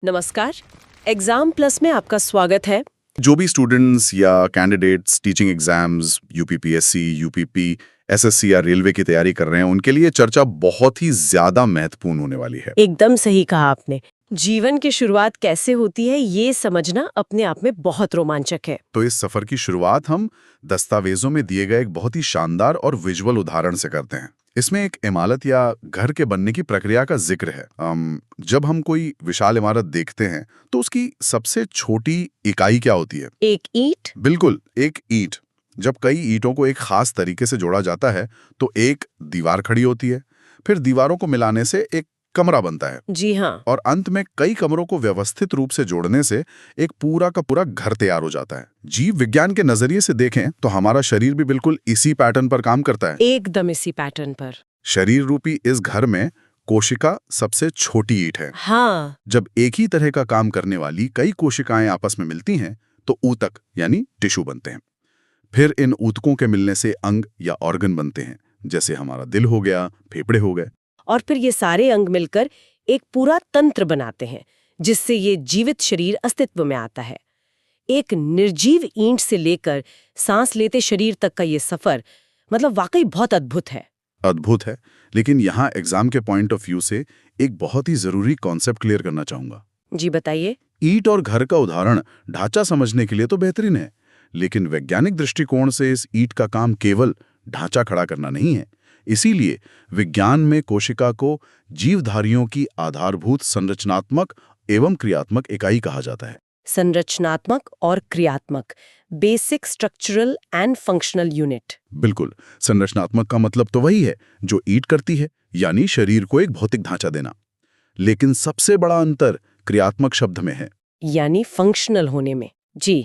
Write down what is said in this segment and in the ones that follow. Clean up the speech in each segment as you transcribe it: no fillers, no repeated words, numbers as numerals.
नमस्कार। Exam plus में आपका स्वागत है। जो भी स्टूडेंट्स या candidates teaching exams UPPSC, UPP, SSC या रेलवे की तैयारी कर रहे हैं, उनके लिए चर्चा बहुत ही ज्यादा महत्वपूर्ण होने वाली है। एकदम सही कहा आपने। जीवन की शुरुआत कैसे होती है ये समझना अपने आप में बहुत रोमांचक है। तो इस सफर की शुरुआत हम दस्तावेजों में दिए गए एक बहुत ही शानदार और विजुअल उदाहरण से करते हैं। इसमें एक इमारत या घर के बनने की प्रक्रिया का जिक्र है। जब हम कोई विशाल इमारत देखते हैं तो उसकी सबसे छोटी इकाई क्या होती है? एक ईंट। बिल्कुल, एक ईंट। जब कई ईंटों को एक खास तरीके से जोड़ा जाता है तो एक दीवार खड़ी होती है। फिर दीवारों को मिलाने से एक कमरा बनता है। जी हाँ। और अंत में कई कमरों को व्यवस्थित रूप से जोड़ने से एक पूरा का पूरा घर तैयार हो जाता है। जीव विज्ञान के नजरिए से देखें तो हमारा शरीर भी बिल्कुल इसी पैटर्न पर काम करता है। एकदम इसी पैटर्न पर। शरीर रूपी इस घर में कोशिका सबसे छोटी ईंट है। हाँ। जब एक ही तरह का काम करने वाली कई कोशिकाएं आपस में मिलती हैं तो ऊतक यानी टिश्यू बनते हैं। फिर इन ऊतकों के मिलने से अंग या ऑर्गन बनते हैं, जैसे हमारा दिल हो गया, फेफड़े हो गए। और फिर ये सारे अंग मिलकर एक पूरा तंत्र बनाते हैं जिससे ये जीवित शरीर अस्तित्व में आता है। एक निर्जीव ईंट से लेकर सांस लेते शरीर तक का ये सफर मतलब वाकई बहुत अद्भुत है। अद्भुत है, लेकिन यहाँ एग्जाम के पॉइंट ऑफ व्यू से एक बहुत ही जरूरी कॉन्सेप्ट क्लियर करना चाहूंगा। जी बताइए। ईंट और घर का उदाहरण ढांचा समझने के लिए तो बेहतरीन है, लेकिन वैज्ञानिक दृष्टिकोण से इस ईंट का काम केवल ढांचा खड़ा करना नहीं है। इसीलिए विज्ञान में कोशिका को जीवधारियों की आधारभूत संरचनात्मक एवं क्रियात्मक इकाई कहा जाता है। संरचनात्मक और क्रियात्मक, basic structural and functional unit. बिल्कुल, संरचनात्मक का मतलब तो वही है जो ईंट करती है, यानी शरीर को एक भौतिक ढांचा देना। लेकिन सबसे बड़ा अंतर क्रियात्मक शब्द में है, यानी फंक्शनल होने में। जी।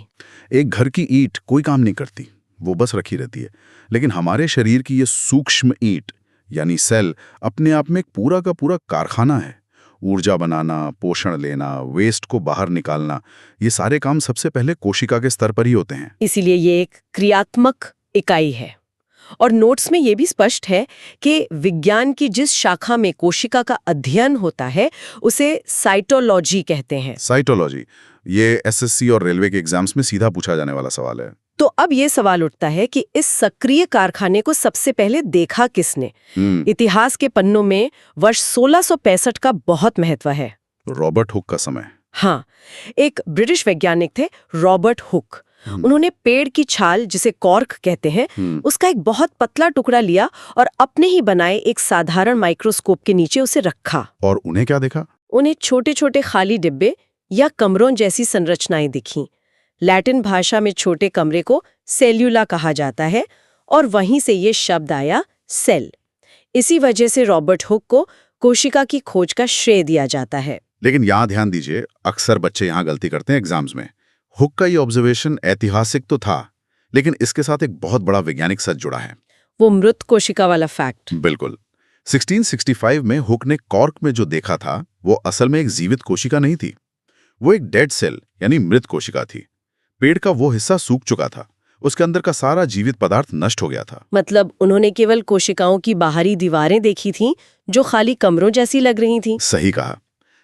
एक घर की ईंट कोई काम नहीं करती, वो बस रखी रहती है। लेकिन हमारे शरीर की ये सूक्ष्म ईंट यानी सेल अपने आप में एक पूरा का पूरा कारखाना है। ऊर्जा बनाना, पोषण लेना, वेस्ट को बाहर निकालना, ये सारे काम सबसे पहले कोशिका के स्तर पर ही होते हैं। इसीलिए ये एक क्रियात्मक इकाई है। और नोट्स में ये भी स्पष्ट है कि विज्ञान की जिस शाखा में कोशिका का अध्ययन होता है उसे साइटोलॉजी कहते हैं। साइटोलॉजी, ये एसएससी और रेलवे के एग्जाम्स में सीधा पूछा जाने वाला सवाल है। तो अब ये सवाल उठता है कि इस सक्रिय कारखाने को सबसे पहले देखा किसने? इतिहास के पन्नों में वर्ष 1665 का बहुत महत्व है। रॉबर्ट हुक का समय। हाँ, एक ब्रिटिश वैज्ञानिक थे रॉबर्ट हुक। उन्होंने पेड़ की छाल, जिसे कॉर्क कहते हैं, उसका एक बहुत पतला टुकड़ा लिया और अपने ही बनाए एक साधारण माइक्रोस्कोप के नीचे उसे रखा। और उन्हें क्या देखा? उन्हें छोटे छोटे खाली डिब्बे या कमरों जैसी संरचनाएं दिखीं। लैटिन भाषा में छोटे कमरे को सेल्यूला कहा जाता है और वहीं से ये शब्द आया सेल। इसी वजह से रॉबर्ट हुक को कोशिका की खोज का श्रेय दिया जाता है। लेकिन यहाँ ध्यान दीजिए, अक्सर बच्चे यहाँ गलती करते हैं एग्जाम्स में। हुक का ये ऑब्जर्वेशन ऐतिहासिक तो था, लेकिन इसके साथ एक बहुत बड़ा वैज्ञानिक सच जुड़ा है। वो मृत कोशिका वाला फैक्ट। बिल्कुल। 1665 में हुक ने कॉर्क में जो देखा था वो असल में एक जीवित कोशिका नहीं थी, वो एक डेड सेल यानी मृत कोशिका थी। पेड़ का वो हिस्सा सूख चुका था, उसके अंदर का सारा जीवित पदार्थ नष्ट हो गया था। मतलब उन्होंने केवल कोशिकाओं की बाहरी दीवारें देखी थीं जो खाली कमरों जैसी लग रही थीं। सही कहा।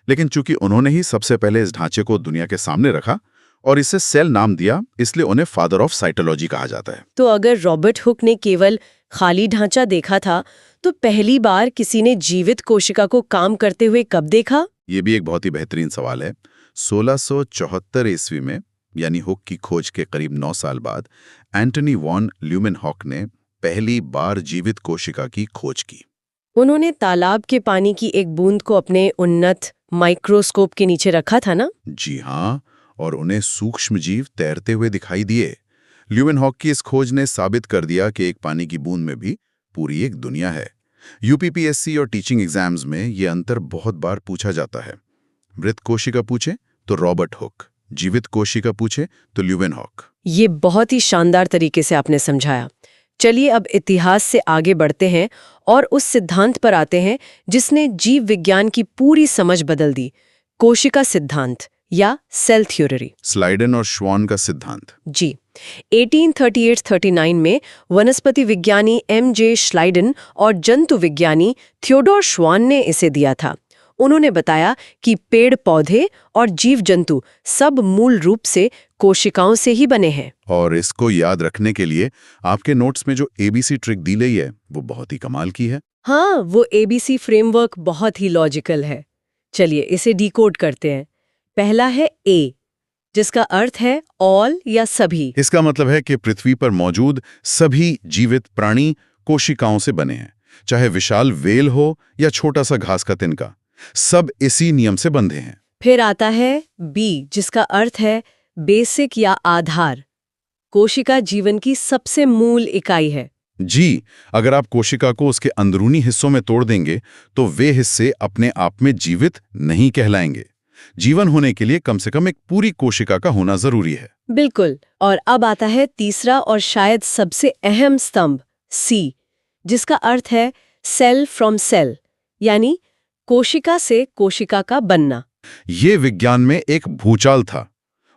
लेकिन चूंकि उन्होंने ही सबसे पहले इस ढांचे को दुनिया के सामने रखा और इसे सेल नाम दिया, इसलिए उन्हें फादर ऑफ साइटोलॉजी कहा जाता है। तो अगर रॉबर्ट हुक ने केवल खाली ढांचा देखा था तो पहली बार किसी ने जीवित कोशिका को काम करते हुए कब देखा? ये भी एक बहुत ही बेहतरीन सवाल है। 1674 ईस्वी में, यानी हुक की खोज के करीब 9 साल बाद, एंटनी वॉन ल्यूमेनहॉक ने पहली बार जीवित कोशिका की खोज की। उन्होंने तालाब के पानी की एक बूंद को अपने उन्नत माइक्रोस्कोप के नीचे रखा था ना? जी हाँ, और उन्हें सूक्ष्म जीव तैरते हुए दिखाई दिए। ल्यूमेनहॉक की इस खोज ने साबित कर दिया कि एक पानी की बूंद में भी पूरी एक दुनिया है। यूपीपीएससी और टीचिंग एग्जाम्स में ये अंतर बहुत बार पूछा जाता है। मृत कोशिका पूछे तो रॉबर्ट हुक, जीवित कोशिका पूछे तो ल्यूमेनहॉक। ये बहुत ही शानदार तरीके से आपने समझाया। चलिए अब इतिहास से आगे बढ़ते हैं और उस सिद्धांत पर आते हैं जिसने जीव विज्ञान की पूरी समझ बदल दी, कोशिका सिद्धांत या सेल थ्योरी। स्लाइडन और श्वान का सिद्धांत। जी, 1838-39 में वनस्पति विज्ञानी एम जे श्लाइडन और जंतु विज्ञानी थियोडोर श्वान ने इसे दिया था। उन्होंने बताया कि पेड़ पौधे और जीव जंतु सब मूल रूप से कोशिकाओं से ही बने हैं। और इसको याद रखने के लिए आपके नोट्स में जो एबीसी ट्रिक दी गई है वो बहुत ही कमाल की है। हाँ, वो एबीसी फ्रेमवर्क बहुत ही लॉजिकल है। चलिए इसे डिकोड करते हैं। पहला है ए, जिसका अर्थ है ऑल या सभी। इसका मतलब है कि पृथ्वी पर मौजूद सभी जीवित प्राणी कोशिकाओं से बने हैं, चाहे विशाल वेल हो या छोटा सा घास का तिनका, सब इसी नियम से बंधे हैं। फिर आता है बी, जिसका अर्थ है बेसिक या आधार। कोशिका जीवन की सबसे मूल इकाई है। जी, अगर आप कोशिका को उसके अंदरूनी हिस्सों में तोड़ देंगे तो वे हिस्से अपने आप में जीवित नहीं कहलाएंगे। जीवन होने के लिए कम से कम एक पूरी कोशिका का होना जरूरी है। बिल्कुल। और अब आता है तीसरा और शायद सबसे अहम स्तंभ, सी, जिसका अर्थ है सेल फ्रॉम सेल, यानी कोशिका से कोशिका का बनना। ये विज्ञान में एक भूचाल था।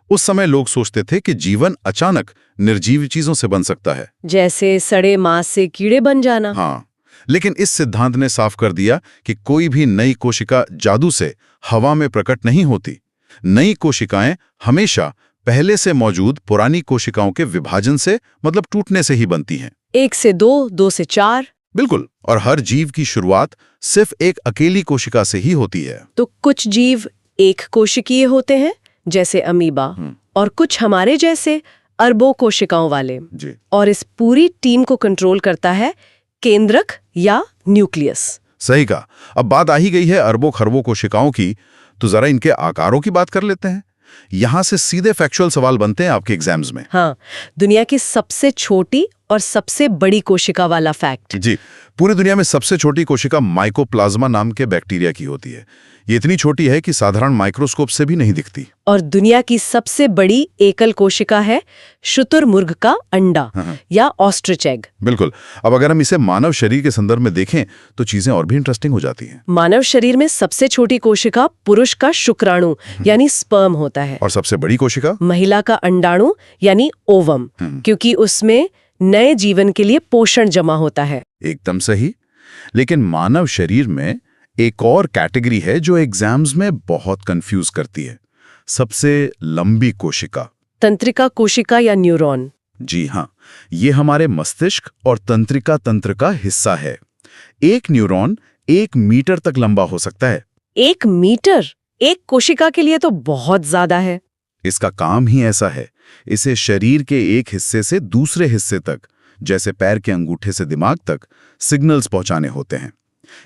उस समय लोग सोचते थे कि जीवन अचानक निर्जीव चीजों से बन सकता है, जैसे सड़े मांस से कीड़े बन जाना। हाँ, लेकिन इस सिद्धांत ने साफ कर दिया कि कोई भी नई कोशिका जादू से हवा में प्रकट नहीं होती। नई कोशिकाएं हमेशा पहले से मौजूद पुरानी कोशिकाओं के विभाजन से, मतलब टूटने से ही बनती हैं। 1 से 2, 2 से 4। बिल्कुल, और हर जीव की शुरुआत सिर्फ एक अकेली कोशिका से ही होती है। तो कुछ जीव एक कोशिकीय होते हैं, जैसे अमीबा, और कुछ हमारे जैसे अरबों कोशिकाओं वाले। जी, और इस पूरी टीम को कंट्रोल करता है केंद्रक या न्यूक्लियस। सही कहा। अब बात आ ही गई है अरबों खरबों कोशिकाओं की, तो जरा इनके आकारों की बात कर लेते हैं। यहां से सीधे फैक्चुअल सवाल बनते हैं आपके एग्जाम्स में। हाँ, दुनिया की सबसे छोटी और सबसे बड़ी कोशिका वाला फैक्ट। जी, पूरी दुनिया में सबसे छोटी कोशिका माइकोप्लाज्मा नाम के बैक्टीरिया की होती है। ये इतनी छोटी है कि साधारण माइक्रोस्कोप से भी नहीं दिखती। और दुनिया की सबसे बड़ी एकल कोशिका है शुतुरमुर्ग का अंडा या ऑस्ट्रिच एग। बिल्कुल। अब अगर हम इसे मानव शरीर के संदर्भ में देखें तो चीजें और भी इंटरेस्टिंग हो जाती हैं। मानव शरीर में सबसे छोटी कोशिका पुरुष का शुक्राणु यानी स्पर्म होता है, और सबसे बड़ी कोशिका महिला का अंडाणु यानी ओवम, क्योंकि उसमें नए जीवन के लिए पोषण जमा होता है। एकदम सही। लेकिन मानव शरीर में एक और कैटेगरी है जो एग्जाम्स में बहुत कंफ्यूज करती है, सबसे लंबी कोशिका, तंत्रिका कोशिका या न्यूरॉन। जी हाँ, ये हमारे मस्तिष्क और तंत्रिका तंत्र का हिस्सा है। एक न्यूरॉन 1 मीटर तक लंबा हो सकता है। 1 मीटर एक कोशिका के लिए तो बहुत ज्यादा है। इसका काम ही ऐसा है, इसे शरीर के एक हिस्से से दूसरे हिस्से तक, जैसे पैर के अंगूठे से दिमाग तक, सिग्नल्स पहुंचाने होते हैं,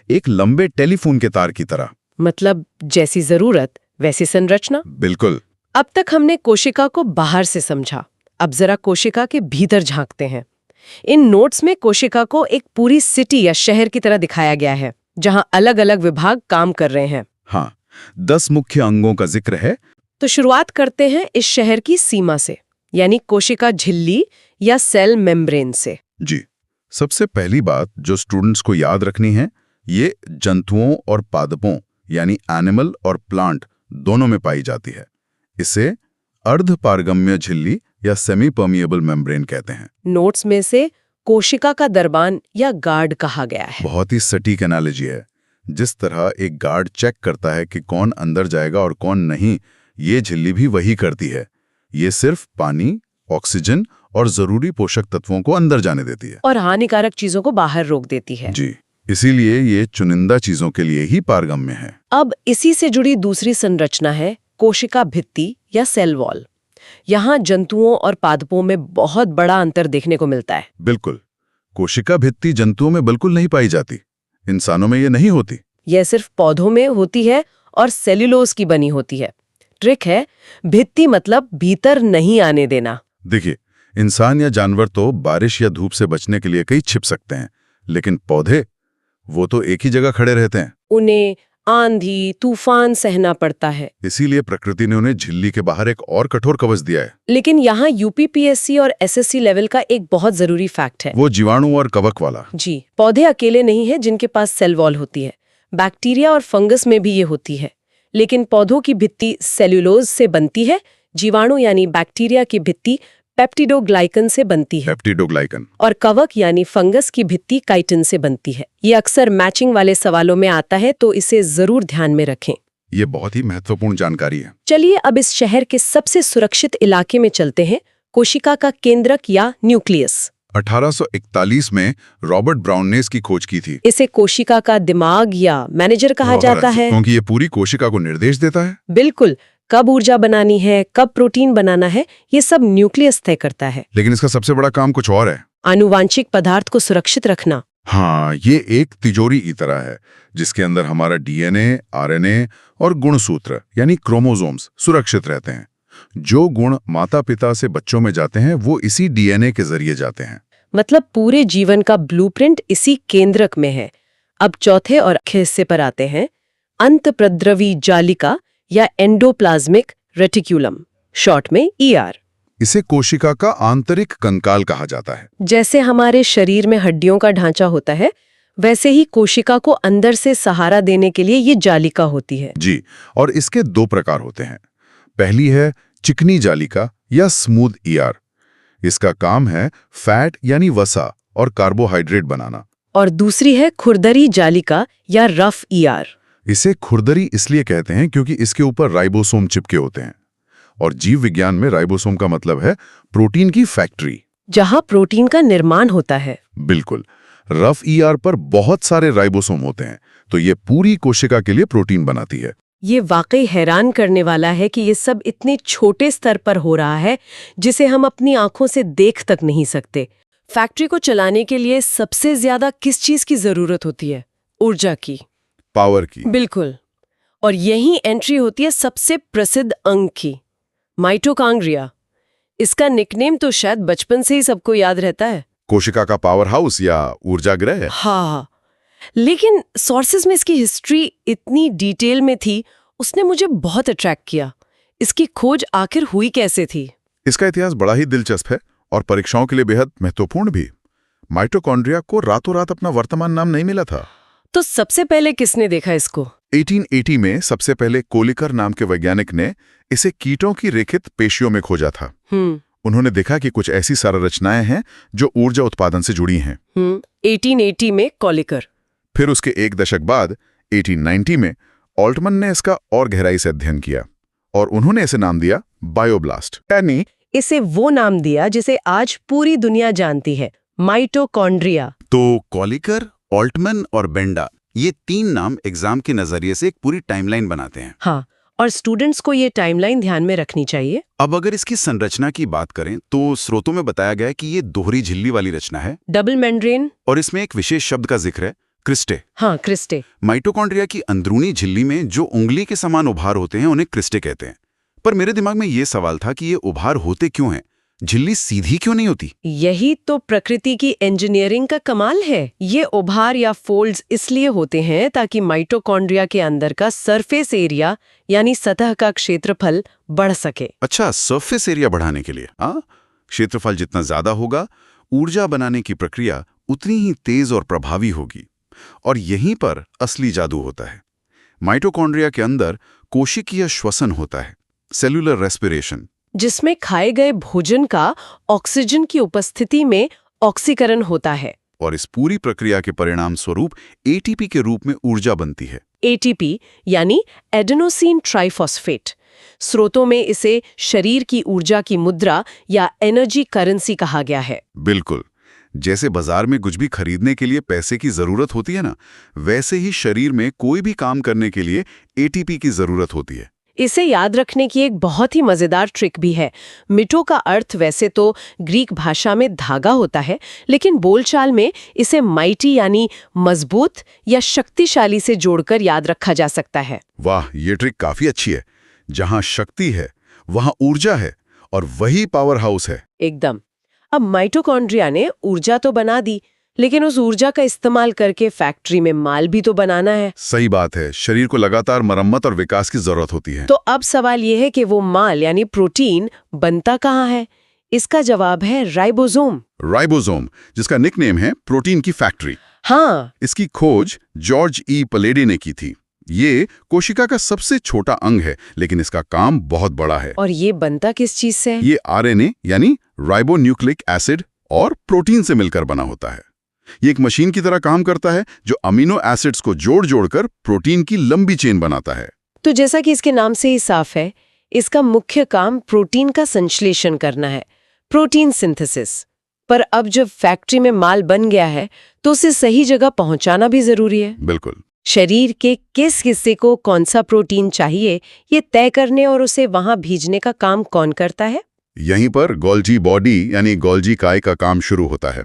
एक लंबे टेलीफोन के तार की तरह। मतलब जैसी जरूरत वैसी संरचना। बिल्कुल। अब तक हमने कोशिका को बाहर से समझा, अब जरा कोशिका के भीतर झांकते हैं। इन नोट्स में कोशिका को एक पूरी सिटी या शहर की तरह दिखाया गया है, जहां अलग अलग विभाग काम कर रहे हैं। हाँ, 10 मुख्य अंगों का जिक्र है। तो शुरुआत करते हैं इस शहर की सीमा से, यानी कोशिका झिल्ली या सेल मेम्ब्रेन से। जी, सबसे पहली बात जो स्टूडेंट्स को याद रखनी है, ये जंतुओं और पादपों यानी एनिमल और प्लांट दोनों में पाई जाती है। इसे अर्धपारगम्य झिल्ली या सेमी परमिएबल मेम्ब्रेन कहते हैं। नोट्स में से कोशिका का दरबान या गार्ड कहा गया है। बहुत ही सटीक एनालॉजी है। जिस तरह एक गार्ड चेक करता है कि कौन अंदर जाएगा और कौन नहीं, ये झिल्ली भी वही करती है। ये सिर्फ पानी, ऑक्सीजन और जरूरी पोषक तत्वों को अंदर जाने देती है और हानिकारक चीजों को बाहर रोक देती है। जी, इसीलिए ये चुनिंदा चीजों के लिए ही पारगम्य है। अब इसी से जुड़ी दूसरी संरचना है कोशिका भित्ति या सेल वॉल। यहाँ जंतुओं और पादपों में बहुत बड़ा अंतर देखने को मिलता है। बिल्कुल, कोशिका भित्ति जंतुओं में बिल्कुल नहीं पाई जाती, इंसानों में ये नहीं होती। यह सिर्फ पौधों में होती है और सेल्यूलोज की बनी होती है। ट्रिक है, भित्ति मतलब भीतर नहीं आने देना। देखिए, इंसान या जानवर तो बारिश या धूप से बचने के लिए कहीं छिप सकते हैं, लेकिन पौधे, वो तो एक ही जगह खड़े रहते हैं। उन्हें आंधी तूफान सहना पड़ता है, इसीलिए प्रकृति ने उन्हें झिल्ली के बाहर एक और कठोर कवच दिया है। लेकिन यहाँ यूपीपीएससी और एसएससी लेवल का एक बहुत जरूरी फैक्ट है, वो जीवाणु और कवक वाला। जी, पौधे अकेले नहीं है जिनके पास सेल वॉल होती है, बैक्टीरिया और फंगस में भी ये होती है। लेकिन पौधों की भित्ति सेल्यूलोज से बनती है, जीवाणु यानी बैक्टीरिया की भित्ति पेप्टिडोग्लाइकन से बनती है पेप्टिडोग्लाइकन। और कवक यानी फंगस की भित्ति काइटिन से बनती है। ये अक्सर मैचिंग वाले सवालों में आता है, तो इसे जरूर ध्यान में रखें। ये बहुत ही महत्वपूर्ण जानकारी है। चलिए अब इस शहर के सबसे सुरक्षित इलाके में चलते हैं, कोशिका का केंद्रक या न्यूक्लियस। 1841 में रॉबर्ट ब्राउन ने इसकी खोज की थी। इसे कोशिका का दिमाग या मैनेजर कहा जाता है, क्योंकि ये पूरी कोशिका को निर्देश देता है। बिल्कुल, कब ऊर्जा बनानी है, कब प्रोटीन बनाना है, ये सब न्यूक्लियस तय करता है। लेकिन इसका सबसे बड़ा काम कुछ और है। आनुवांशिक पदार्थ को सुरक्षित रखना। हाँ, ये एक तिजोरी की तरह है जिसके अंदर हमारा डीएनए, आरएनए और गुणसूत्र यानी क्रोमोसोम्स सुरक्षित रहते हैं। जो गुण माता पिता से बच्चों में जाते हैं वो इसी डीएनए के जरिए जाते हैं। मतलब पूरे जीवन का ब्लूप्रिंट इसी केंद्रक में है। अब चौथे और आखिरी हिस्से पर आते हैं, अंतःप्रद्रवी जालिका या एंडोप्लाज्मिक रेटिक्यूलम, शॉर्ट में ईआर। इसे कोशिका का आंतरिक कंकाल कहा जाता है। जैसे हमारे शरीर में हड्डियों का ढांचा होता है, वैसे ही कोशिका को अंदर से सहारा देने के लिए ये जालिका होती है। जी, और इसके दो प्रकार होते हैं। पहली है चिकनी जालिका या स्मूथ ईआर। इसका काम है फैट यानी वसा और कार्बोहाइड्रेट बनाना। और दूसरी है खुरदरी जालिका या रफ ईआर। इसे खुरदरी इसलिए कहते हैं क्योंकि इसके ऊपर राइबोसोम चिपके होते हैं। और जीव विज्ञान में राइबोसोम का मतलब है प्रोटीन की फैक्ट्री, जहां प्रोटीन का निर्माण होता है। बिल्कुल। रफ ईआर पर बहुत सारे राइबोसोम होते हैं, तो ये पूरी कोशिका के लिए प्रोटीन बनाती है। ये वाकई हैरान करने वाला है कि ये सब इतने छोटे स्तर पर हो रहा है जिसे हम अपनी आंखों से देख तक नहीं सकते। फैक्ट्री को चलाने के लिए सबसे ज्यादा किस चीज की जरूरत होती है? ऊर्जा की, पावर की। बिल्कुल। और यही एंट्री होती है सबसे प्रसिद्ध अंग की, माइटोकॉन्ड्रिया। इसका निकनेम तो शायद बचपन से ही सबको याद रहता है, कोशिका का पावर हाउस या ऊर्जा गृह। हाँ, लेकिन सोर्सेज में इसकी हिस्ट्री इतनी डिटेल में थी, उसने मुझे बहुत अट्रैक्ट किया। इसकी खोज आखिर हुई कैसे थी? इसका इतिहास बड़ा ही दिलचस्प है और परीक्षाओं के लिए बेहद महत्वपूर्ण भी। माइटोकॉन्ड्रिया को रातों रात अपना वर्तमान नाम नहीं मिला था। तो सबसे पहले किसने देखा इसको? 1880 में सबसे पहले कोलिकर नाम के वैज्ञानिक ने इसे कीटों की रेखित पेशियों में खोजा था। उन्होंने देखा कि कुछ ऐसी संरचनाएं हैं जो ऊर्जा उत्पादन से जुड़ी हैं। 1880 में कोलिकर। फिर उसके एक दशक बाद 1890 में ऑल्टमन ने इसका और गहराई से अध्ययन किया और उन्होंने इसे नाम दिया बायोब्लास्ट, यानी इसे वो नाम दिया जिसे आज पूरी दुनिया जानती है, माइटोकॉन्ड्रिया। तो कोलिकर, ऑल्टमन और बेंडा, ये तीन नाम एग्जाम के नजरिए से एक पूरी टाइमलाइन बनाते हैं। हाँ, और स्टूडेंट्स को ये टाइमलाइन ध्यान में रखनी चाहिए। अब अगर इसकी संरचना की बात करें तो स्रोतों में बताया गया है कि ये दोहरी झिल्ली वाली रचना है, डबल मेम्ब्रेन, और इसमें एक विशेष शब्द का जिक्र है, क्रिस्टे। हाँ, क्रिस्टे। माइटोकॉन्ड्रिया की अंदरूनी झिल्ली में जो उंगली के समान उभार होते हैं उन्हें क्रिस्टे कहते हैं। पर मेरे दिमाग में ये सवाल था कि ये उभार होते क्यों हैं? झिल्ली सीधी क्यों नहीं होती? यही तो प्रकृति की इंजीनियरिंग का कमाल है। ये उभार या फोल्ड्स इसलिए होते हैं ताकि माइटोकॉन्ड्रिया के अंदर का सरफेस एरिया यानी सतह का क्षेत्रफल बढ़ सके। अच्छा, सरफेस एरिया बढ़ाने के लिए। क्षेत्रफल जितना ज्यादा होगा, ऊर्जा बनाने की प्रक्रिया उतनी ही तेज और प्रभावी होगी। और यहीं पर असली जादू होता है। माइटोकॉन्ड्रिया के अंदर कोशिकीय श्वसन होता है, सेल्यूलर रेस्पिरेशन, जिसमें खाए गए भोजन का ऑक्सीजन की उपस्थिति में ऑक्सीकरण होता है। और इस पूरी प्रक्रिया के परिणाम स्वरूप एटीपी के रूप में ऊर्जा बनती है। एटीपी यानी एडेनोसिन ट्राइफॉस्फेट। स्रोतों में इसे शरीर की ऊर्जा की मुद्रा या एनर्जी करेंसी कहा गया है। बिल्कुल, जैसे बाजार में कुछ भी खरीदने के लिए पैसे की जरूरत होती है ना, वैसे ही शरीर में कोई भी काम करने के लिए एटीपी की जरूरत होती है। इसे याद रखने की एक बहुत ही मजेदार ट्रिक भी है। मिटो का अर्थ वैसे तो ग्रीक भाषा में धागा होता है, लेकिन बोलचाल में इसे माइटी यानी मजबूत या शक्तिशाली से जोड़कर याद रखा जा सकता है। वाह, ये ट्रिक काफी अच्छी है। जहां शक्ति है वहां ऊर्जा है और वही पावर हाउस है। एकदम। अब माइटोकॉन्ड्रिया ने ऊर्जा तो बना दी, लेकिन उस ऊर्जा का इस्तेमाल करके फैक्ट्री में माल भी तो बनाना है। सही बात है, शरीर को लगातार मरम्मत और विकास की जरूरत होती है। तो अब सवाल यह है कि वो माल यानी प्रोटीन बनता कहाँ है? इसका जवाब है राइबोसोम। राइबोसोम, जिसका निकनेम है प्रोटीन की फैक्ट्री। हाँ, इसकी खोज जॉर्ज ई पलेडी ने की थी। ये कोशिका का सबसे छोटा अंग है, लेकिन इसका काम बहुत बड़ा है। और ये बनता किस चीज से है? ये आरएनए यानी राइबोन्यूक्लिक एसिड और प्रोटीन से मिलकर बना होता है। ये एक मशीन की तरह काम करता है जो अमीनो एसिड्स को जोड़-जोड़कर प्रोटीन की लंबी चेन बनाता है। तो जैसा कि इसके नाम से ही साफ है, इसका मुख्य काम प्रोटीन का संश्लेषण करना है, प्रोटीन सिंथेसिस। पर अब जब फैक्ट्री में माल बन गया है तो उसे सही जगह पहुंचाना भी जरूरी है। बिल्कुल। शरीर के किस हिस्से को कौन सा प्रोटीन चाहिए, ये तय करने और उसे वहां भेजने का काम कौन करता है? यहीं पर गोल्जी बॉडी यानी गोल्जी काय का काम शुरू होता है।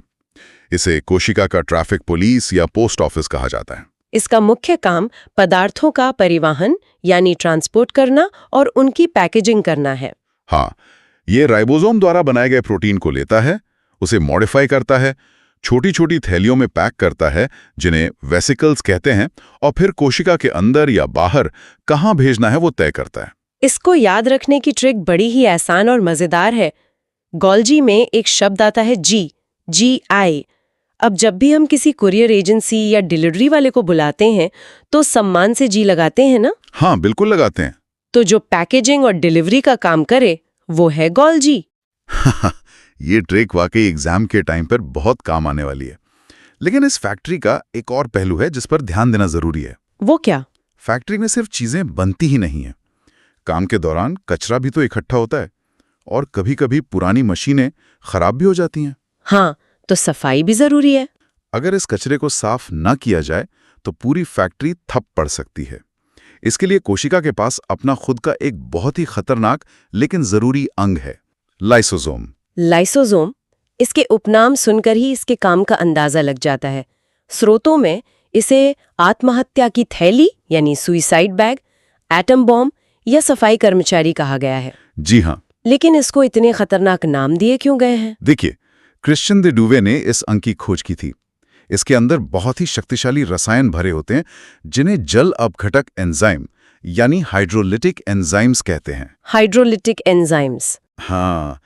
इसे कोशिका का ट्रैफिक पुलिस या पोस्ट ऑफिस कहा जाता है। इसका मुख्य काम पदार्थों का परिवहन यानी ट्रांसपोर्ट करना और उनकी पैकेजिंग करना है। हाँ, ये राइबोसोम द्वारा बनाए गए प्रोटीन को लेता है, उसे मॉडिफाई करता है, छोटी-छोटी थैलियों में पैक करता है जिन्हें वेसिकल्स कहते हैं, और फिर कोशिका के अंदर या बाहर कहाँ भेजना है वो तय करता है। इसको याद रखने की ट्रिक बड़ी ही आसान और मजेदार है। गोल्जी में एक शब्द आता है GI। अब जब भी हम किसी कुरियर एजेंसी या डिलीवरी वाले को बुलाते हैं तो सम्मान से जी लगाते हैं ना? हाँ, बिल्कुल लगाते हैं। तो जो पैकेजिंग और डिलीवरी का काम करे वो है गोल्जी। ये ट्रिक वाकई एग्जाम के टाइम पर बहुत काम आने वाली है। लेकिन इस फैक्ट्री का एक और पहलू है जिस पर ध्यान देना जरूरी है। वो क्या? फैक्ट्री में सिर्फ चीजें बनती ही नहीं है, काम के दौरान कचरा भी तो इकट्ठा होता है, और कभी-कभी पुरानी मशीनें खराब भी हो जाती हैं। हाँ, तो सफाई भी जरूरी है। अगर इस कचरे को साफ न किया जाए तो पूरी फैक्ट्री ठप पड़ सकती है। इसके लिए कोशिका के पास अपना खुद का एक बहुत ही खतरनाक लेकिन जरूरी अंग है, लाइसोसोम। लाइसोसोम, इसके उपनाम सुनकर ही इसके काम का अंदाजा लग जाता है। स्रोतों में इसे आत्महत्या की थैली यानी सुइसाइड बैग, एटम बॉम्ब या सफाई कर्मचारी कहा गया है। जी हाँ। लेकिन इसको इतने खतरनाक नाम दिए क्यों गए हैं? देखिए, क्रिश्चियन दे डुवे ने इस अंग की खोज की थी। इसके अंदर बहुत ही शक्तिशाली रसायन भरे होते हैं जिन्हें जल अपघटक एंजाइम यानी हाइड्रोलिटिक एंजाइम्स कहते हैं। Hydrolytic enzymes? हाँ,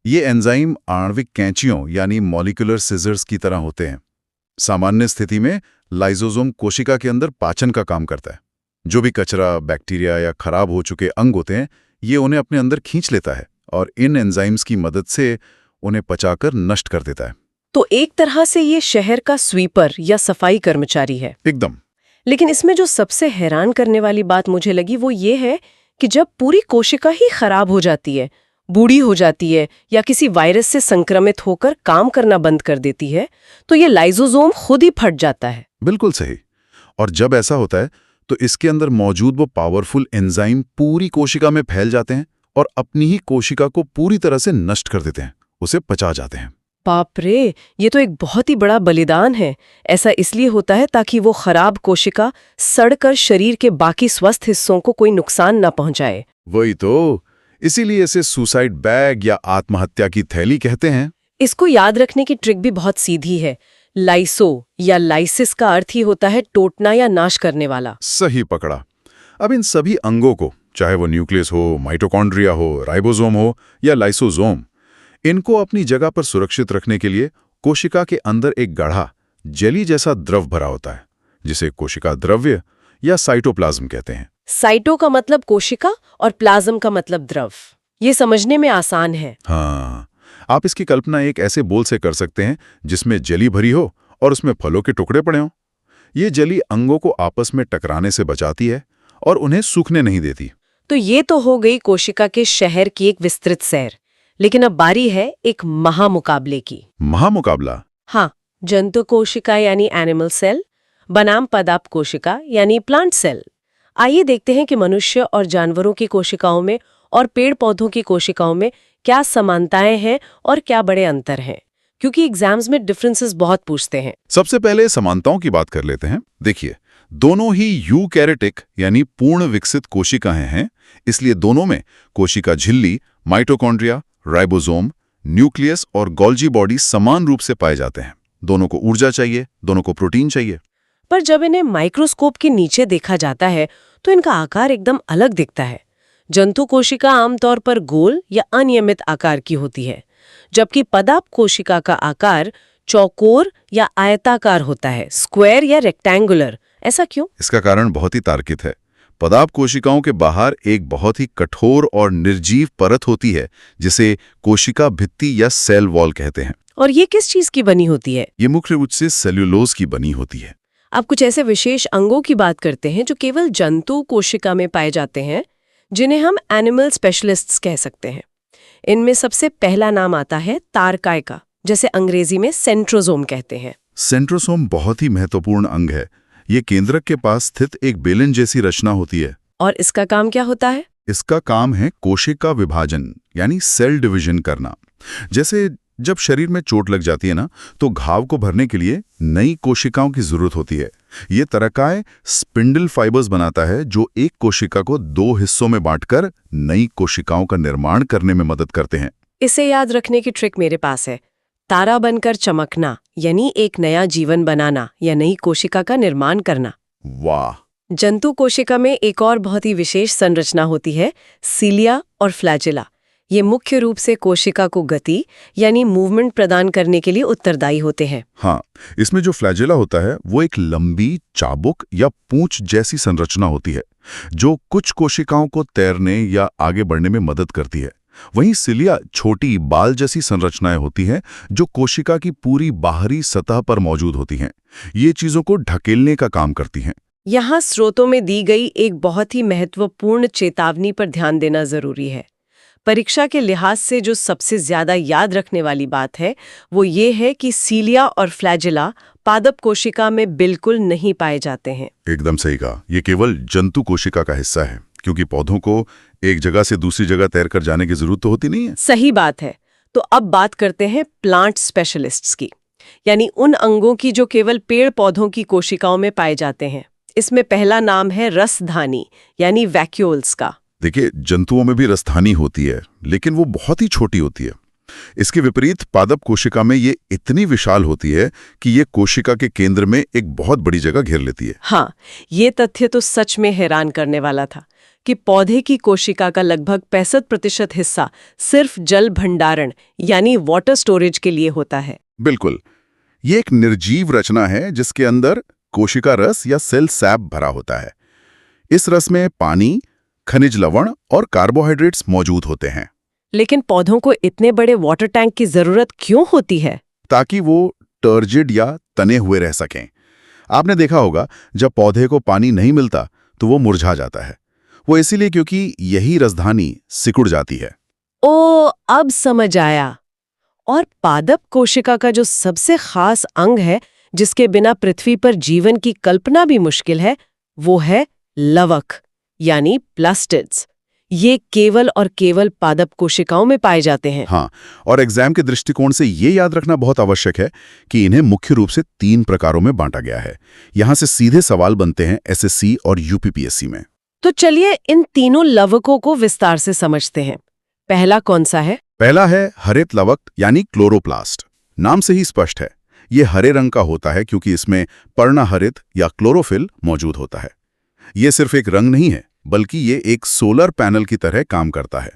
ये एंजाइम आणविक कैंचियों यानी मॉलिक्यूलर सिजर्स की तरह होते हैं। सामान्य स्थिति में लाइसोसोम कोशिका के अंदर पाचन का काम करता है। जो भी कचरा, बैक्टीरिया या खराब हो चुके अंग होते हैं, ये उन्हें अपने अंदर खींच लेता है और इन एंजाइम्स की मदद से उन्हें पचाकर नष्ट कर देता है। तो एक तरह से ये शहर का स्वीपर या सफाई कर्मचारी है। एकदम। लेकिन इसमें जो सबसे हैरान करने वाली बात मुझे लगी वो ये है कि जब पूरी कोशिका ही खराब हो जाती है, बूढ़ी हो जाती है या किसी वायरस से संक्रमित होकर काम करना बंद कर देती है, तो ये लाइसोसोम खुद ही फट जाता है। बिल्कुल सही। और जब ऐसा होता है तो इसके अंदर मौजूद वो पावरफुल एंजाइम पूरी कोशिका में फैल जाते हैं और अपनी ही कोशिका को पूरी तरह से नष्ट कर देते हैं, उसे पचा जाते हैं। बाप रे, ये तो एक बहुत ही बड़ा बलिदान है। ऐसा इसलिए होता है ताकि वो खराब कोशिका सड़कर शरीर के बाकी स्वस्थ हिस्सों को कोई नुकसान न पहुंचाए। वही तो, इसीलिए इसे सुसाइड बैग या आत्महत्या की थैली कहते हैं। इसको याद रखने की ट्रिक भी बहुत सीधी है। लाइसो या लाइसिस का अर्थ ही होता है टूटना या नाश करने वाला। सही पकड़ा। अब इन सभी अंगों को, चाहे वो न्यूक्लियस हो, माइटोकॉन्ड्रिया हो, राइबोसोम हो या लाइसोसोम, इनको अपनी जगह पर सुरक्षित रखने के लिए कोशिका के अंदर एक गाढ़ा जेली जैसा द्रव भरा होता है, जिसे कोशिका द्रव्य या साइटोप्लाज्म कहते हैं। साइटो का मतलब कोशिका और प्लाज्म का मतलब द्रव। ये समझने में आसान है। हाँ, आप इसकी कल्पना एक ऐसे बोल से कर सकते हैं जिसमें जेली भरी हो और उसमें फलों के टुकड़े पड़े हों। ये जेली अंगों को आपस में टकराने से बचाती है और उन्हें सूखने नहीं देती। तो ये तो हो गई कोशिका के शहर की एक विस्तृत सैर। लेकिन अब बारी है एक महामुकाबले की। महामुकाबला? हाँ, जंतु कोशिका यानी एनिमल सेल बनाम पदार्थ कोशिका यानी प्लांट सेल। आइए देखते हैं कि मनुष्य और जानवरों की कोशिकाओं में और पेड़ पौधों की कोशिकाओं में क्या समानताएं हैं और क्या बड़े अंतर हैं, क्योंकि एग्जाम्स में डिफरेंसेस बहुत पूछते हैं। सबसे पहले समानताओं की बात कर लेते हैं। देखिए, दोनों ही यूकैरियोटिक यानी पूर्ण विकसित कोशिकाएं हैं, इसलिए दोनों में कोशिका झिल्ली, माइटोकॉन्ड्रिया, राइबोसोम, न्यूक्लियस और गोल्जी बॉडी समान रूप से पाए जाते हैं। दोनों को ऊर्जा चाहिए, दोनों को प्रोटीन चाहिए। पर जब इन्हें माइक्रोस्कोप के नीचे देखा जाता है तो इनका आकार एकदम अलग दिखता है। जंतु कोशिका आमतौर पर गोल या अनियमित आकार की होती है, जबकि पदार्थ कोशिका का आकार चौकोर या आयताकार होता है, स्क्वायर या रेक्टेंगुलर, ऐसा क्यों? इसका कारण बहुत ही तार्किक है। पदार्थ कोशिकाओं के बाहर एक बहुत ही कठोर और निर्जीव परत होती है जिसे कोशिका भित्ति या सेल वॉल कहते हैं। और ये किस चीज की बनी होती है? ये मुख्य रूप से सेल्यूलोज की बनी होती है। आप कुछ ऐसे विशेष अंगों की बात करते हैं जो केवल जंतु कोशिका में पाए जाते हैं, जिन्हें हम एनिमल स्पेशलिस्ट्स कह सकते हैं। इनमें सबसे पहला नाम आता है तारकाय का, जैसे अंग्रेजी में सेंट्रोसोम कहते हैं। सेंट्रोसोम बहुत ही महत्वपूर्ण अंग है। ये केंद्रक के पास स्थित एक बेलन जैसी रचना होती है। और इसका काम क्या होता है? इसका काम है कोशिका विभाजन यानी सेल डिवीजन करना। जैसे जब शरीर में चोट लग जाती है ना, तो घाव को भरने के लिए नई कोशिकाओं की जरूरत होती है। ये तरकाय स्पिंडल फाइबर्स बनाता है जो एक कोशिका को 2 हिस्सों में बांटकर नई कोशिकाओं का निर्माण करने में मदद करते हैं। इसे याद रखने की ट्रिक मेरे पास है। तारा बनकर चमकना यानी एक नया जीवन बनाना या नई कोशिका का निर्माण करना। वाह! जंतु कोशिका में एक और बहुत ही विशेष संरचना होती है, सीलिया और फ्लैजिला। ये मुख्य रूप से कोशिका को गति यानी मूवमेंट प्रदान करने के लिए उत्तरदायी होते हैं। हाँ, इसमें जो फ्लैजिला होता है वो एक लंबी चाबुक या पूंछ जैसी संरचना होती है जो कुछ कोशिकाओं को तैरने या आगे बढ़ने में मदद करती है। वहीं सिलिया छोटी बाल जैसी संरचनाएं होती हैं जो कोशिका की पूरी बाहरी सतह पर मौजूद होती हैं। ये चीजों को ढकेलने का काम करती हैं। यहाँ स्रोतों में दी गई एक बहुत ही महत्वपूर्ण चेतावनी पर ध्यान देना जरूरी है। परीक्षा के लिहाज से जो सबसे ज्यादा याद रखने वाली बात है वो ये है कि सीलिया और फ्लैजिला पादप कोशिका में बिल्कुल नहीं पाए जाते हैं। एकदम सही कहा। ये केवल जंतु कोशिका का हिस्सा है, क्योंकि पौधों को एक जगह से दूसरी जगह तैरकर जाने की जरूरत तो होती नहीं है। सही बात है। तो अब बात करते हैं प्लांट स्पेशलिस्ट्स की, यानी उन अंगों की जो केवल पेड़ पौधों की कोशिकाओं में पाए जाते हैं। इसमें पहला नाम है रसधानी यानी वैक्यूल्स का। देखिए, जंतुओं में भी रसधानी होती है, लेकिन वो बहुत ही छोटी होती है। इसके विपरीत पादप कोशिका में ये इतनी विशाल होती है कि ये कोशिका के केंद्र में एक बहुत बड़ी जगह घेर लेती है। हाँ, ये तथ्य तो सच में हैरान करने वाला था कि पौधे की कोशिका का लगभग 65% हिस्सा सिर्फ जल भंडारण यानी वाटर स्टोरेज के लिए होता है। बिल्कुल, ये एक निर्जीव रचना है जिसके अंदर कोशिका रस या सेल सैप भरा होता है। इस रस में पानी, खनिज लवण और कार्बोहाइड्रेट्स मौजूद होते हैं। लेकिन पौधों को इतने बड़े वाटर टैंक की जरूरत क्यों होती है? ताकि वो टर्जिड या तने हुए रह सकें। आपने देखा होगा, जब पौधे को पानी नहीं मिलता तो वो मुरझा जाता है। वो इसीलिए क्योंकि यही रसधानी सिकुड़ जाती है। ओ, अब समझ आया। और पादप कोशिका का जो सबसे खास अंग है, जिसके बिना पृथ्वी पर जीवन की कल्पना भी मुश्किल है, वो है लवक यानी प्लास्टिड्स। ये केवल और केवल पादप कोशिकाओं में पाए जाते हैं। हाँ, और एग्जाम के दृष्टिकोण से ये याद रखना बहुत आवश्यक है कि इन्हें मुख्य रूप से 3 प्रकारों में बांटा गया है। यहाँ से सीधे सवाल बनते हैं एसएससी और यूपीपीएससी में। तो चलिए इन तीनों लवकों को विस्तार से समझते हैं। पहला कौन सा है? पहला है हरित लवक यानी क्लोरोप्लास्ट। नाम से ही स्पष्ट है, ये हरे रंग का होता है क्योंकि इसमें पर्णहरित या क्लोरोफिल मौजूद होता है। ये सिर्फ एक रंग नहीं है, बल्कि ये एक सोलर पैनल की तरह काम करता है।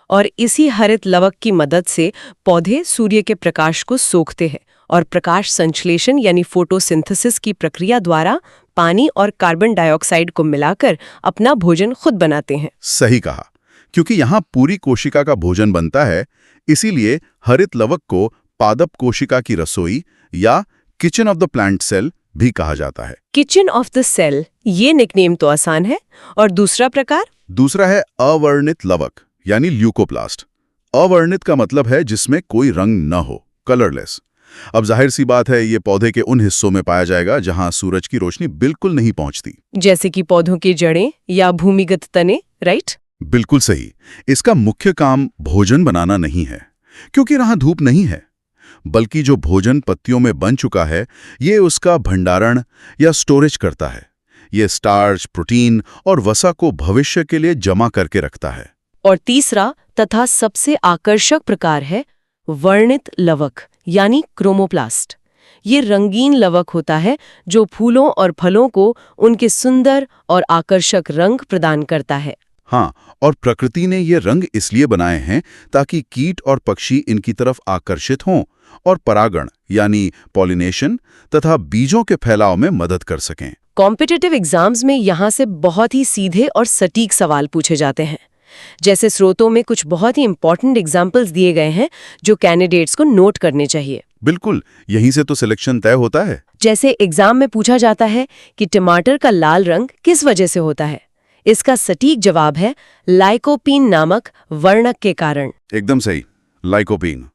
और इसी हरित लवक की मदद से पौधे सूर्य के प्रकाश को सोखते हैं और प्रकाश संश्लेषण यानी फोटोसिंथेसिस की प्रक्रिया द्वारा पानी और कार्बन डाइऑक्साइड को मिलाकर अपना भोजन खुद बनाते हैं। सही कहा, क्योंकि यहाँ पूरी कोशिका का भोजन बनता है, इसीलिए हरित लवक को पादप कोशिका की रसोई या kitchen of the plant cell भी कहा जाता है। किचन ऑफ द सेल, ये निकनेम तो आसान है। और दूसरा प्रकार? दूसरा है अवर्णित लवक यानी ल्यूकोप्लास्ट। अवर्णित का मतलब है जिसमें कोई रंग न हो, कलरलेस। अब जाहिर सी बात है, ये पौधे के उन हिस्सों में पाया जाएगा जहां सूरज की रोशनी बिल्कुल नहीं पहुंचती, जैसे कि पौधों की जड़ें या भूमिगत तने, राइट? बिल्कुल सही। इसका मुख्य काम भोजन बनाना नहीं है, क्योंकि यहाँ धूप नहीं है, बल्कि जो भोजन पत्तियों में बन चुका है, ये उसका भंडारण या स्टोरेज करता है। ये स्टार्च, प्रोटीन और वसा को भविष्य के लिए जमा करके रखता है। और तीसरा तथा सबसे आकर्षक प्रकार है वर्णित लवक यानी क्रोमोप्लास्ट। ये रंगीन लवक होता है जो फूलों और फलों को उनके सुंदर और आकर्षक रंग प्रदान करता है। हाँ, और प्रकृति ने ये रंग इसलिए बनाए हैं ताकि कीट और पक्षी इनकी तरफ आकर्षित हों और परागण यानी पॉलिनेशन तथा बीजों के फैलाव में मदद कर सकें। कॉम्पिटिटिव एग्जाम्स में यहाँ से बहुत ही सीधे और सटीक सवाल पूछे जाते हैं। जैसे स्रोतों में कुछ बहुत ही इंपॉर्टेंट एग्जाम्पल्स दिए गए हैं जो कैंडिडेट्स को नोट करने चाहिए। बिल्कुल, यहीं से तो सिलेक्शन तय होता है। जैसे एग्जाम में पूछा जाता है कि टमाटर का लाल रंग किस वजह से होता है। इसका सटीक जवाब है लाइकोपीन नामक वर्णक के कारण। एकदम सही, लाइकोपीन।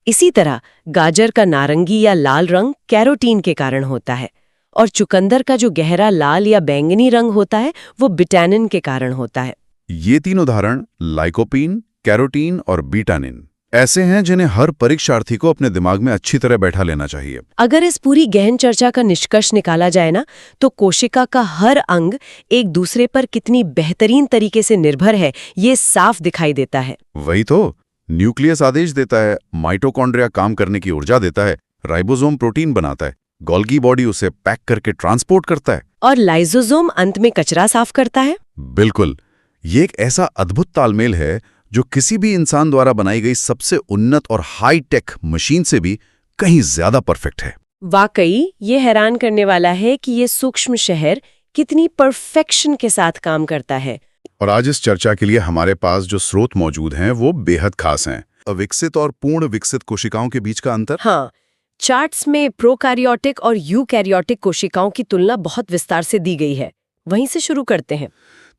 इसी तरह गाजर का नारंगी या लाल रंग कैरोटीन के कारण होता है, और चुकंदर का जो गहरा लाल या बैंगनी रंग होता है वो बिटानिन के कारण होता है। ये तीन उदाहरण लाइकोपीन, कैरोटीन और बीटानिन ऐसे हैं जिन्हें हर परीक्षार्थी को अपने दिमाग में अच्छी तरह बैठा लेना चाहिए। अगर इस पूरी गहन चर्चा का निष्कर्ष निकाला जाए ना, तो कोशिका का हर अंग एक दूसरे पर कितनी बेहतरीन तरीके से निर्भर है ये साफ दिखाई देता है। वही तो, न्यूक्लियस आदेश देता है, माइटोकॉन्ड्रिया काम करने की ऊर्जा देता है, राइबोसोम प्रोटीन बनाता है, गोल्गी बॉडी उसे पैक करके ट्रांसपोर्ट करता है, और लाइसोसोम अंत में कचरा साफ करता है। बिल्कुल, ये एक ऐसा अद्भुत तालमेल है जो किसी भी इंसान द्वारा बनाई गई सबसे उन्नत और हाई टेक मशीन से भी कहीं ज्यादा परफेक्ट है। वाकई ये हैरान करने वाला है कि ये सूक्ष्म शहर कितनी परफेक्शन के साथ काम करता है। और आज इस चर्चा के लिए हमारे पास जो स्रोत मौजूद हैं वो बेहद खास हैं। अविकसित और पूर्ण विकसित कोशिकाओं के बीच का अंतर। हाँ, चार्ट्स में प्रोकैरियोटिक और यूकैरियोटिक कोशिकाओं की तुलना बहुत विस्तार से दी गई है। वहीं से शुरू करते हैं।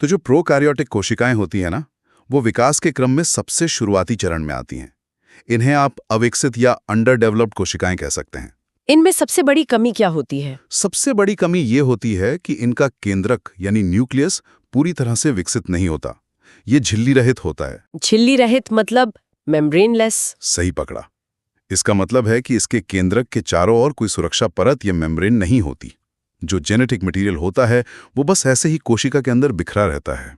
तो जो प्रोकैरियोटिक कोशिकाएं होती हैं ना, वो विकास के क्रम में सबसे शुरुआती चरण में आती हैं। इन्हें आप अविकसित या अंडर डेवलप्ड कोशिकाएं कह सकते हैं। इनमें सबसे बड़ी कमी क्या होती है? सबसे बड़ी कमी ये होती है कि इनका केंद्रक यानी न्यूक्लियस पूरी तरह से विकसित नहीं होता। ये झिल्ली रहित होता है। झिल्ली रहित मतलब मेम्ब्रेनलेस? सही पकड़ा। इसका मतलब है कि इसके केंद्रक के चारों ओर कोई सुरक्षा परत या मेम्ब्रेन नहीं होती। जो जेनेटिक मटेरियल होता है वो बस ऐसे ही कोशिका के अंदर बिखरा रहता है।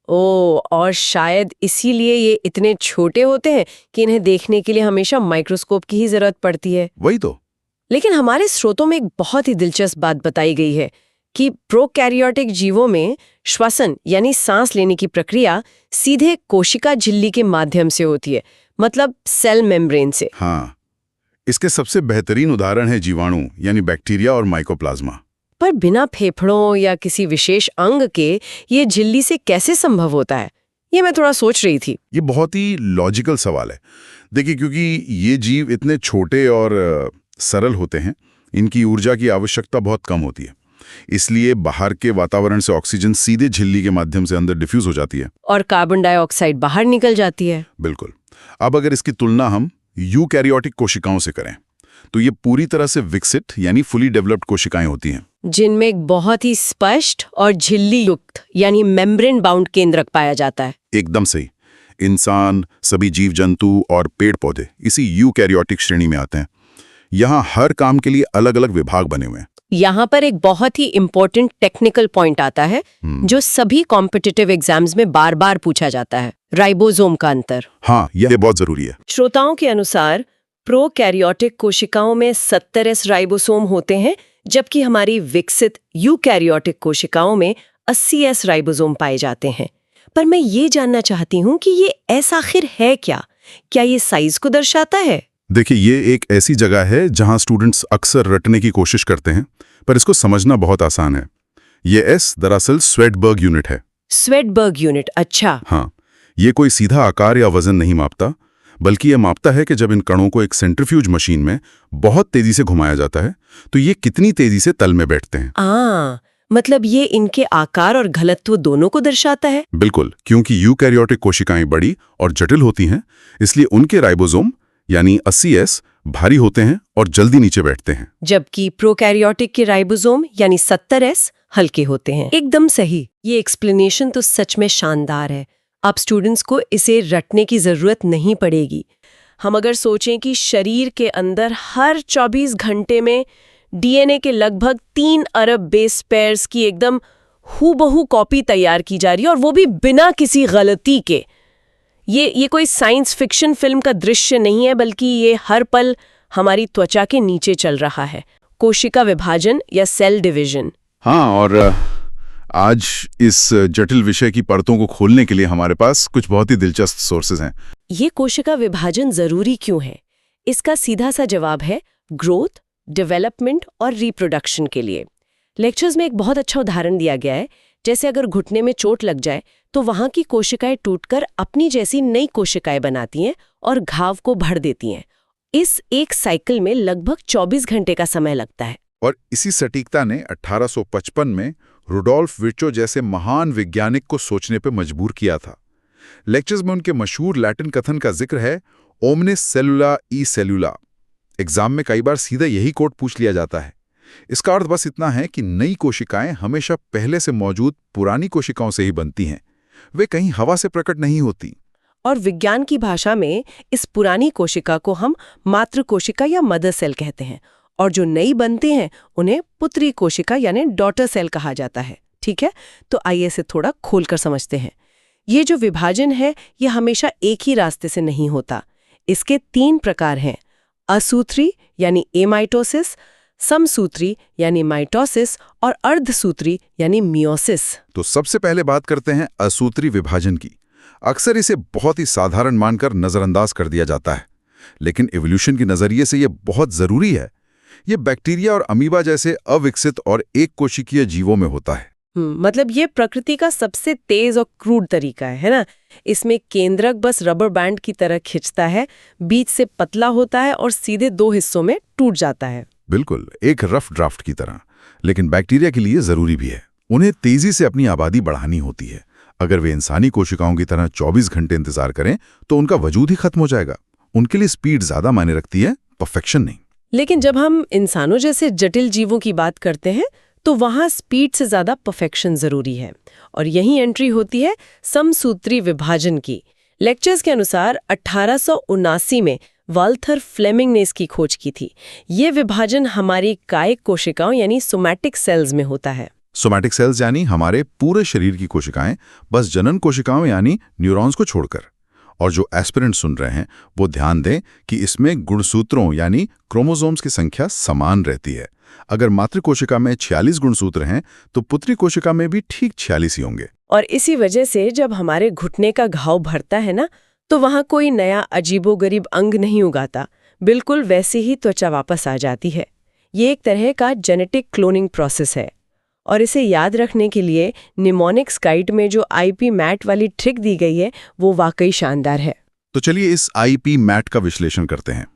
ओह, और शायद इसीलिए ये इतने छोटे होते हैं कि इन्हें देखने के लिए हमेशा माइक्रोस्कोप की ही जरूरत पड़ती है। वही तो। लेकिन हमारे स्रोतों में एक बहुत ही दिलचस्प बात बताई गई है कि प्रोकैरियोटिक जीवों में श्वसन यानी सांस लेने की प्रक्रिया सीधे कोशिका झिल्ली के माध्यम से होती है, मतलब सेल मेम्ब्रेन से। हाँ, इसके सबसे बेहतरीन उदाहरण है जीवाणु यानी बैक्टीरिया और माइकोप्लाज्मा। पर बिना फेफड़ों या किसी विशेष अंग के ये झिल्ली से कैसे संभव होता है, ये मैं थोड़ा सोच रही थी। ये बहुत ही लॉजिकल सवाल है। देखिए, क्योंकि ये जीव इतने छोटे और सरल होते हैं, इनकी ऊर्जा की आवश्यकता बहुत कम होती है। इसलिए बाहर के वातावरण से ऑक्सीजन सीधे झिल्ली के माध्यम से अंदर डिफ्यूज हो जाती है और कार्बन डाइऑक्साइड बाहर निकल जाती है। बिल्कुल। अब अगर इसकी तुलना हम यूकैरियोटिक कोशिकाओं से करें तो ये पूरी तरह से विकसित यानी फुली डेवलप्ड कोशिकाएं होती हैं, जिनमें एक बहुत ही स्पष्ट और झिल्ली युक्त यानी मेम्ब्रेन बाउंड केंद्रक पाया जाता है। एकदम सही। इंसान, सभी जीव जंतु और पेड़ पौधे इसी यूकैरियोटिक श्रेणी में आते हैं। यहाँ हर काम के लिए अलग अलग विभाग बने हुए हैं। यहाँ पर एक बहुत ही इम्पोर्टेंट टेक्निकल पॉइंट आता है जो सभी कॉम्पिटिटिव एग्जाम्स में बार बार पूछा जाता है, राइबोसोम का अंतर। हाँ, यह बहुत जरूरी है। श्रोताओं के अनुसार प्रोकैरियोटिक कोशिकाओं में 70s राइबोसोम होते हैं, जबकि हमारी विकसित यूकैरियोटिक कोशिकाओं में 80s राइबोसोम पाए जाते हैं। पर मैं ये जानना चाहती हूँ कि ये ऐसा आखिर है क्या? क्या ये साइज को दर्शाता है? देखिए, ये एक ऐसी जगह है जहां स्टूडेंट्स अक्सर रटने की कोशिश करते हैं, पर इसको समझना बहुत आसान है। ये एस दरअसल स्वेडबर्ग यूनिट है। स्वेडबर्ग यूनिट, अच्छा। हाँ, ये कोई सीधा आकार या वजन नहीं मापता, बल्कि ये मापता है कि जब इन कणों को एक सेंट्रीफ्यूज मशीन में बहुत तेजी से घुमाया जाता है तो ये कितनी तेजी से तल में बैठते हैं। मतलब ये इनके आकार और घनत्व दोनों को दर्शाता है। बिल्कुल, क्योंकि यूकैरियोटिक कोशिकाएं बड़ी और जटिल होती हैं, इसलिए उनके राइबोसोम यानी 80s भारी होते हैं और जल्दी नीचे बैठते हैं, जबकि प्रोकैरियोटिक के राइबोसोम यानी 70s हल्के होते हैं। एकदम सही। ये एक्सप्लेनेशन तो सच में शानदार है। अब स्टूडेंट्स को इसे रटने की जरूरत नहीं पड़ेगी। हम अगर सोचें कि शरीर के अंदर हर 24 घंटे में डीएनए के लगभग 3 अरब बेस पेयर्स की एकदम हूबहू कॉपी तैयार की जा रही है, और वो भी बिना किसी गलती के। ये कोई साइंस फिक्शन फिल्म का दृश्य नहीं है, बल्कि ये हर पल हमारी त्वचा के नीचे चल रहा है। कोशिका विभाजन या सेल डिवीजन। हाँ, और आज इस जटिल विषय की परतों को खोलने के लिए हमारे पास कुछ बहुत ही दिलचस्प सोर्सेज हैं। ये कोशिका विभाजन जरूरी क्यों है? इसका सीधा सा जवाब है ग्रोथ, डेवलपमेंट और रिप्रोडक्शन के लिए। लेक्चर्स में एक बहुत अच्छा उदाहरण दिया गया है, जैसे अगर घुटने में चोट लग जाए तो वहां की कोशिकाएं टूटकर अपनी जैसी नई कोशिकाएं बनाती हैं और घाव को भर देती हैं। इस एक साइकिल में लगभग 24 घंटे का समय लगता है। और इसी सटीकता ने 1855 में रुडोल्फ विर्चो जैसे महान वैज्ञानिक को सोचने पर मजबूर किया था। लेक्चर्स में उनके मशहूर लैटिन कथन का जिक्र है, ओमनिस सेलुला ई सेलुला। एग्जाम में कई बार सीधा यही कोट पूछ लिया जाता है। इसका अर्थ बस इतना है कि नई कोशिकाएं हमेशा पहले से मौजूद पुरानी कोशिकाओं से ही बनती हैं। वे कहीं हवा से प्रकट नहीं होती। और विज्ञान की भाषा में इस पुरानी कोशिका को हम मातृ कोशिका या मदर सेल कहते हैं, और जो नई बनते हैं उन्हें पुत्री कोशिका यानी डॉटर सेल कहा जाता है। ठीक है, तो आइए इसे थोड़ा खोलकर समझते हैं। ये जो विभाजन है ये हमेशा एक ही रास्ते से नहीं होता। इसके 3 प्रकार हैं, असूत्री यानी एमाइटोसिस, समसूत्री यानी माइटोसिस और अर्धसूत्री यानी मियोसिस। तो सबसे पहले बात करते हैं असूत्री विभाजन की। अक्सर इसे बहुत ही साधारण मानकर नजरअंदाज कर दिया जाता है, लेकिन इवोल्यूशन के नजरिए से यह बहुत जरूरी है। यह बैक्टीरिया और अमीबा जैसे अविकसित और एक कोशिकीय जीवों में होता है। मतलब ये प्रकृति का सबसे तेज और क्रूड तरीका है ना। इसमें केंद्रक बस रबर बैंड की तरह खिंचता है, बीच से पतला होता है और सीधे 2 हिस्सों में टूट जाता है। बिल्कुल, एक रफ ड्राफ्ट की तरह। लेकिन बैक्टीरिया के लिए जरूरी भी है। उन्हें तेजी से अपनी आबादी बढ़ानी होती है। अगर वे इंसानी कोशिकाओं की तरह 24 घंटे इंतजार करें तो उनका वजूद ही खत्म हो जाएगा। उनके लिए स्पीड ज्यादा मायने रखती है, परफेक्शन नहीं। लेकिन जब हम इंसानों जैसे जटिल जीवों की बात करते हैं तो वहां स्पीड से ज्यादा परफेक्शन जरूरी है, और यही एंट्री होती है समसूत्री विभाजन की। लेक्चर्स के अनुसार 1879 में वाल्थर फ्लेमिंग ने इसकी खोज की थी। ये विभाजन हमारी कायिक कोशिकाओं यानी सोमैटिक सेल्स में होता है। सोमैटिक सेल्स यानी हमारे पूरे शरीर की कोशिकाएं, बस जनन कोशिकाओं यानी न्यूरॉन्स को छोड़कर। और जो एस्पिरेंट सुन रहे हैं वो ध्यान दें कि इसमें गुणसूत्रों यानी क्रोमोसोम्स की संख्या समान रहती है। अगर मातृ कोशिका में 46 गुणसूत्र हैं तो पुत्री कोशिका में भी ठीक 46 ही होंगे। और इसी वजह से जब हमारे घुटने का घाव भरता है ना, तो वहां कोई नया अजीबोगरीब अंग नहीं उगाता, बिल्कुल वैसी ही त्वचा वापस आ जाती है। ये एक तरह का जेनेटिक क्लोनिंग प्रोसेस है। और इसे याद रखने के लिए निमोनिक्स गाइड में जो IP मैट वाली ट्रिक दी गई है वो वाकई शानदार है। तो चलिए इस IP मैट का विश्लेषण करते हैं।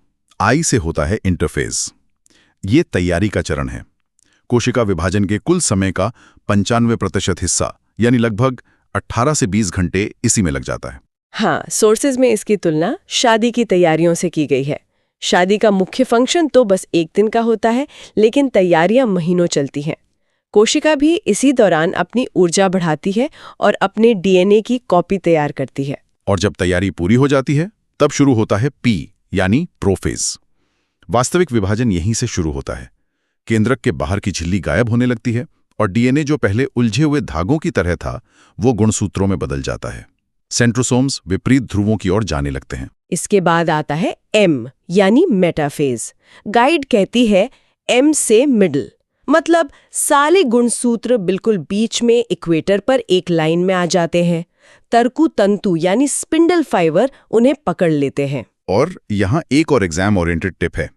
I से होता है इंटरफेज। ये तैयारी का चरण है। कोशिका विभाजन के कुल समय का 95% हिस्सा यानी लगभग 18 से 20 घंटे इसी में लग जाता है। हाँ, सोर्सेज में इसकी तुलना शादी की तैयारियों से की गई है। शादी का मुख्य फंक्शन तो बस एक दिन का होता है, लेकिन तैयारियां महीनों चलती हैं। कोशिका भी इसी दौरान अपनी ऊर्जा बढ़ाती है और अपने DNA की कॉपी तैयार करती है। और जब तैयारी पूरी हो जाती है तब शुरू होता है P यानी प्रोफेज। वास्तविक विभाजन यहीं से शुरू होता है। केंद्रक के बाहर की झिल्ली गायब होने लगती है और DNA जो पहले उलझे हुए धागों की तरह था वो गुणसूत्रों में बदल जाता है। सेंट्रोसोम्स विपरीत ध्रुवों की ओर जाने लगते हैं। इसके बाद आता है M यानी मेटाफेज। गाइड कहती है M से मिडल, मतलब सारे गुणसूत्र बिल्कुल बीच में इक्वेटर पर एक लाइन में आ जाते हैं। तरकु तंतु यानी स्पिंडल फाइबर उन्हें पकड़ लेते हैं। और यहाँ एक और एग्जाम ओरिएंटेड टिप है।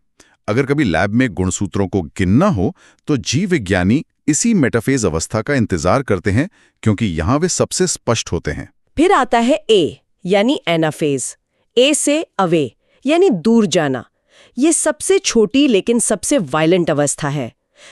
अगर कभी लैब में गुणसूत्रों को गिनना हो तो जीव विज्ञानी इसी मेटाफेज अवस्था का इंतजार करते हैं, क्योंकि यहाँ वे सबसे स्पष्ट होते हैं। फिर आता है A यानी एनाफेज। A से अवे यानी दूर जाना। ये सबसे छोटी लेकिन सबसे वायलेंट अवस्था है।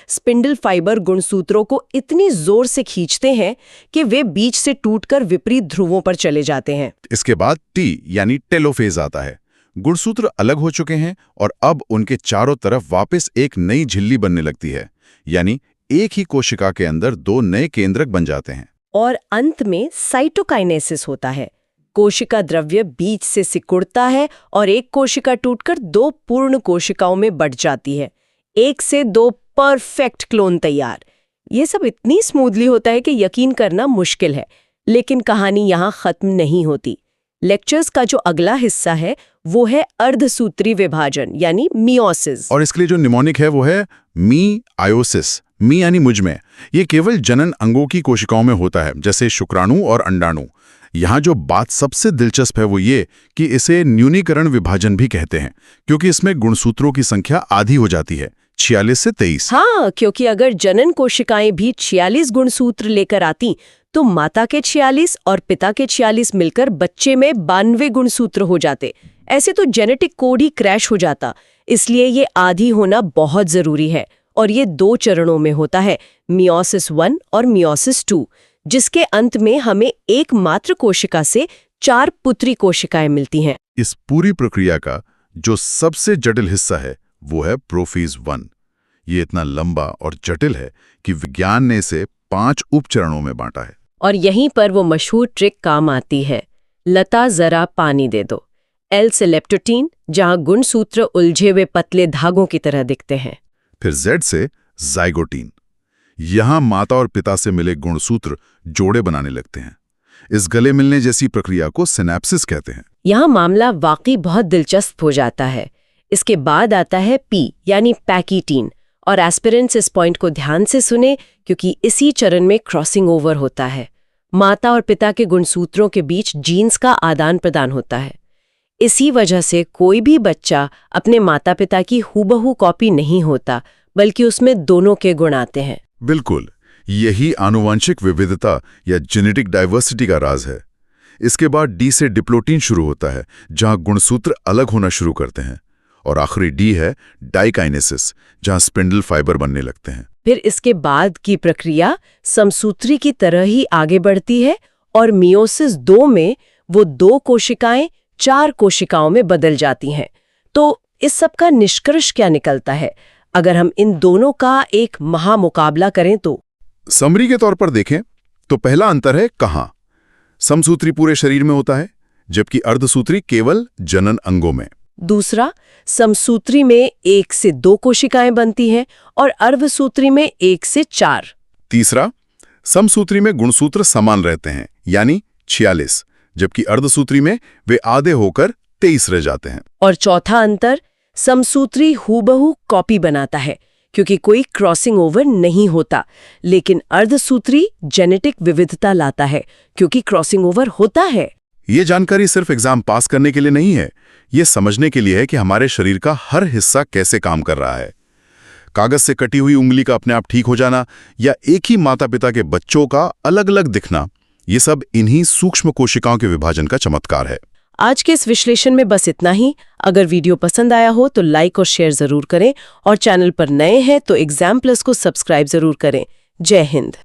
स्पिंडल फाइबर गुणसूत्रों को इतनी जोर से खींचते हैं कि वे बीच से टूटकर विपरीत ध्रुवों पर चले जाते हैं। इसके बाद T यानी टेलोफेज आता है। गुणसूत्र अलग हो चुके हैं और अब उनके चारों तरफ वापस एक नई झिल्ली बनने लगती है, यानी एक ही कोशिका के अंदर 2 नए केंद्रक बन जाते हैं। और अंत में साइटोकाइनेसिस होता है। कोशिका द्रव्य बीच से सिकुड़ता है और एक कोशिका टूटकर 2 पूर्ण कोशिकाओं में बढ़ जाती है। 1 से 2 परफेक्ट क्लोन तैयार। ये सब इतनी स्मूथली होता है कि यकीन करना मुश्किल है। लेकिन कहानी यहाँ खत्म नहीं होती। लेक्चर्स का जो अगला हिस्सा है वो है अर्धसूत्री विभाजन यानी मियोसिस। और इसके लिए जो निमोनिक है वो है मीआयोसिस। मी यानी मुझ में। ये केवल जनन अंगों की कोशिकाओं में होता है, जैसे शुक्राणु और अंडाणु। यहाँ जो बात सबसे दिलचस्प है वो ये कि इसे न्यूनीकरण विभाजन भी कहते हैं, क्योंकि इसमें गुणसूत्रों की संख्या आधी हो जाती है, 46 से 23। हाँ, क्योंकि अगर जनन कोशिकाएं भी 46 गुणसूत्र लेकर आती तो माता के 46 और पिता के 46 मिलकर बच्चे में 92 गुणसूत्र हो जाते। ऐसे तो जेनेटिक कोड ही क्रैश हो जाता। इसलिए ये आदि होना बहुत जरूरी है और ये 2 चरणों में होता है, मियोसिस 1 और मियोसिस 2, जिसके अंत में हमें एकमात्र कोशिका से 4 पुत्री कोशिकाएं मिलती हैं। इस पूरी प्रक्रिया का जो सबसे जटिल हिस्सा है वो है प्रोफेज 1। ये इतना लंबा और जटिल है कि विज्ञान ने इसे 5 उपचरणों में बांटा है। और यहीं पर वो मशहूर ट्रिक काम आती है, लता जरा पानी दे दो। एल से लेप्टोटीन, जहां गुणसूत्र उलझे हुए पतले धागों की तरह दिखते हैं। फिर जेड से जाइगोटीन। यहां माता और पिता से मिले गुणसूत्र जोड़े बनाने लगते हैं। इस गले मिलने जैसी प्रक्रिया को सिनेप्सिस कहते हैं। यहाँ मामला वाकई बहुत दिलचस्प हो जाता है। इसके बाद आता है पी यानी पैकीटीन, और एस्पिरेंट्स इस पॉइंट को ध्यान से सुने क्योंकि इसी चरण में क्रॉसिंग ओवर होता है। माता और पिता के गुणसूत्रों के बीच जीन्स का आदान प्रदान होता है। इसी वजह से कोई भी बच्चा अपने माता पिता की हूबहू कॉपी नहीं होता, बल्कि उसमें दोनों के गुण आते हैं। बिल्कुल, यही आनुवंशिक विविधता या जेनेटिक डाइवर्सिटी का राज है। इसके बाद डी से डिप्लोटीन शुरू होता है, जहां गुणसूत्र अलग होना शुरू करते हैं, और आखिरी डी है डाइकाइनेसिस, जहां स्पिंडल फाइबर बनने लगते हैं। फिर इसके बाद की प्रक्रिया समसूत्री की तरह ही आगे बढ़ती है और मियोसिस 2 में वो 2 कोशिकाएं 4 कोशिकाओं में बदल जाती हैं। तो इस सब का निष्कर्ष क्या निकलता है अगर हम इन दोनों का एक महामुकाबला करें तो? समरी के तौर पर देखें तो पहला अंतर है कहां समसूत्री पूरे शरीर में होता है, जबकि अर्धसूत्री केवल जनन अंगों में। दूसरा, समसूत्री में 1 से 2 कोशिकाएं बनती हैं और अर्धसूत्री में 1 से 4। तीसरा, समसूत्री में गुणसूत्र समान रहते हैं, यानी 46, जबकि अर्धसूत्री में वे आधे होकर 23 रह जाते हैं। और चौथा अंतर, समसूत्री हूबहू कॉपी बनाता है क्योंकि कोई क्रॉसिंग ओवर नहीं होता, लेकिन अर्धसूत्री जेनेटिक विविधता लाता है क्योंकि क्रॉसिंग ओवर होता है। ये जानकारी सिर्फ एग्जाम पास करने के लिए नहीं है, ये समझने के लिए है कि हमारे शरीर का हर हिस्सा कैसे काम कर रहा है। कागज से कटी हुई उंगली का अपने आप ठीक हो जाना या एक ही माता पिता के बच्चों का अलग अलग दिखना, ये सब इन्हीं सूक्ष्म कोशिकाओं के विभाजन का चमत्कार है। आज के इस विश्लेषण में बस इतना ही। अगर वीडियो पसंद आया हो तो लाइक और शेयर जरूर करें, और चैनल पर नए हैं तो एग्जाम प्लस को सब्सक्राइब जरूर करें। जय हिंद।